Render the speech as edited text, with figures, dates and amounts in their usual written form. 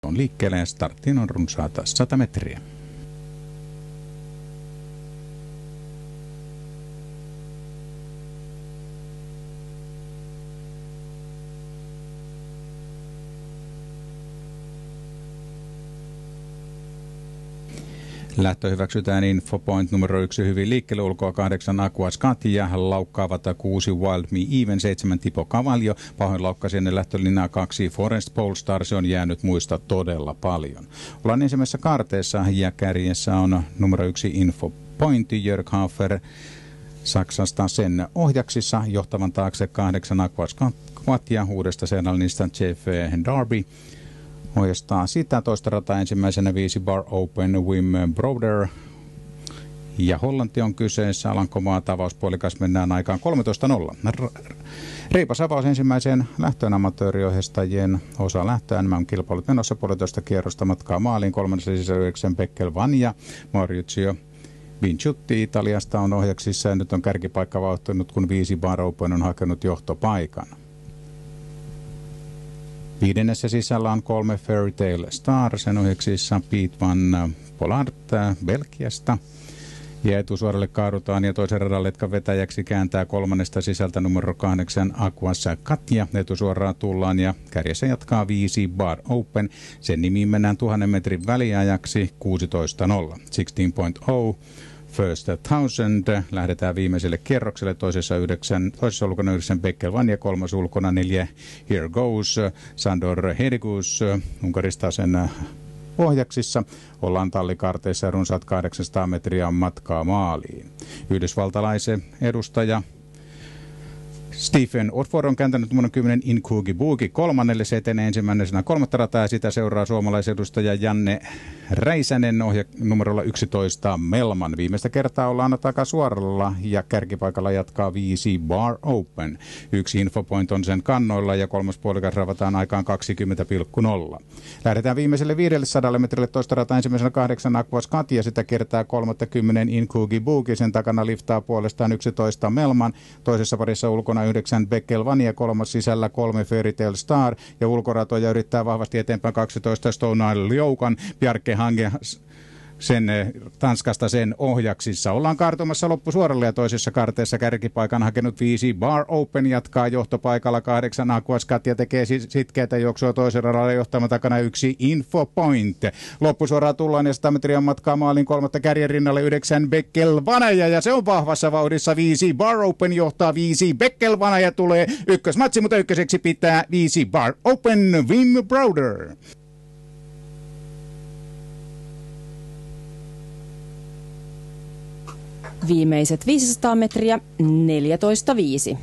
on liikkeelle ja starttiin on runsaata 100 metriä. Lähtö hyväksytään Infopoint numero 1 hyvin liikkeelle, ulkoa 8 Aqua Scatia, laukkaavat 6 Wild Me Even, 7 Tipo Cavallo, pahoin laukkasi ennen lähtölinjaa 2 Forest Polestar, se on jäänyt muista todella paljon. Ollaan ensimmäisessä kaarteessa ja kärjessä on numero 1 Infopoint, Jörg Hafer Saksasta sen ohjaksissa, johtavan taakse 8 Aqua Scatia, uudesta Seedalista Jeff Darby. Ohjastaa sitä, toista rataa ensimmäisenä 5 Bar Open Wim Broder. Ja Hollanti on kyseessä, Alankomaat avauspuolikas mennään aikaan 13.0. Reipas avaus ensimmäiseen lähtöön amatööriohjastajien osa lähtöön. Nämä on kilpailut menossa 1,5 kierrosta matkaa maaliin. 3. sisällä 9 Pekkel Vanja, Maurizio Vinciutti Italiasta on ohjaksissa ja nyt on kärkipaikka vauhtunut, kun 5 Bar Open on hakenut johtopaikan. 5. sisällä on 3 Fairy Tale Star, sen ohjaksissa Piet van Pollard Belgiasta. Ja etusuoralle kaadutaan ja toisen radan letkan vetäjäksi kääntää 3. sisältä numero 8 Aqua Scatia. Etusuoraan tullaan ja kärjessä jatkaa 5 Bar Open. Sen nimiin mennään 1000 metrin väliajaksi 16.0. 16.0. First 1000. Lähdetään viimeiselle kierrokselle. Toisessa ulkona 9 Pekkel Vanja, 3. ulkona 4 Here Goes. Sandor Hedigus Unkarista sen ohjaksissa. Ollaan tallikarteissa ja runsaat 800 metriä on matkaa maaliin. Yhdysvaltalaisen edustaja Stephen Otford on kääntänyt numero 10 Inkugi Bugi 3. Se etenee ensimmäisenä 3. rataa ja sitä seuraa suomalaisedustaja Janne Räisänen numerolla 11 Melman. Viimeistä kertaa ollaan takasuoralla ja kärkipaikalla jatkaa 5 Bar Open. 1 Infopoint on sen kannoilla ja 3. puolikas ravataan aikaan 20,0. Lähdetään viimeiselle 500 metrille toista rataa ensimmäisenä 8 Aqua Scatia, sitä kertaa 30 Inkugi Bugi. Sen takana liftaa puolestaan 11 Melman. Toisessa parissa ulkona 9 Pekkel Vanja, 3. sisällä 3 Fairy Tale Star ja ulkoratoja yrittää vahvasti eteenpäin 12 Stone Isle Joukan, Bjarke Hange sen Tanskasta sen ohjaksissa. Ollaan kaartumassa loppusuoralle ja toisessa kaarteessa kärkipaikan hakenut 5 Bar Open jatkaa johtopaikalla 8 Aqua Scatia tekee sitkeätä juoksua toisen radalla johtaman takana 1 Infopoint. Loppusuoraan tullaan ja 100 metriä matkaa maalin 3. kärjen rinnalle 9 Pekkel Vanja ja se on vahvassa vauhdissa 5 Bar Open johtaa 5 Pekkel Vanja tulee ykkösmatsi, mutta ykköseksi pitää 5 Bar Open Wim Broder. Viimeiset 500 metriä 14.5.